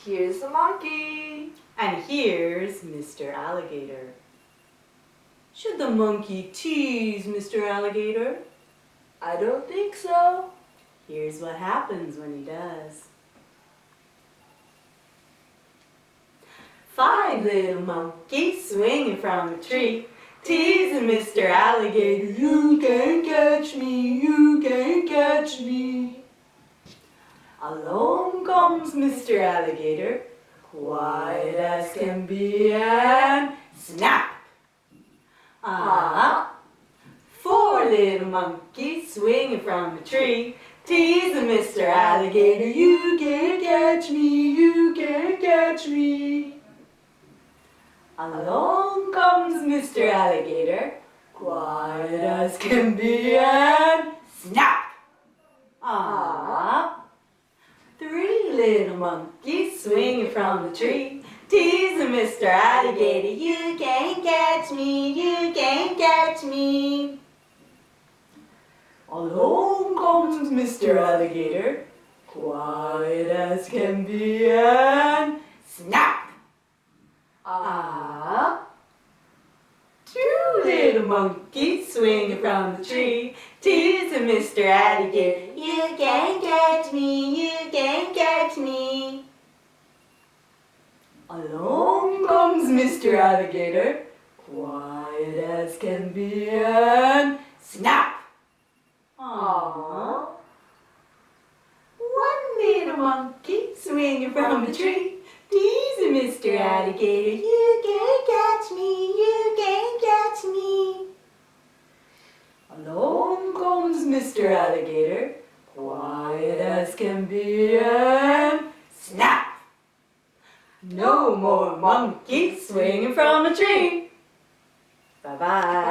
Here's the monkey. And here's Mr. Alligator. Should the monkey tease Mr. Alligator? I don't think so. Here's what happens when he does. 5 little monkeys swinging from a tree, teasing Mr. Alligator. You can't catch me, you can't catch me. Along comes Mr. Alligator, quiet as can be, and snap! Ah! 4 little monkeys swinging from a tree, teasing Mr. Alligator. You can't catch me, you can't catch me. Along comes Mr. Alligator, quiet as can be, and snap! Ah! 3 little monkeys swinging from the tree, teasing Mr. Alligator. You can't catch me, you can't catch me. Along comes Mr. Alligator, quiet as can be, and snap! Ah! 2 little monkeys swinging from the tree, teasing Mr. Alligator. You can't catch me, you can't catch me. Along comes Mr. Alligator, quiet as can be, and snap! Aww. 1 little monkey swinging from the tree, teasing Mr. Alligator. You can't catch me, you can't catch me. Along comes Mr. Alligator, quiet as can be, and snap! No more monkeys swinging from a tree. Bye-bye.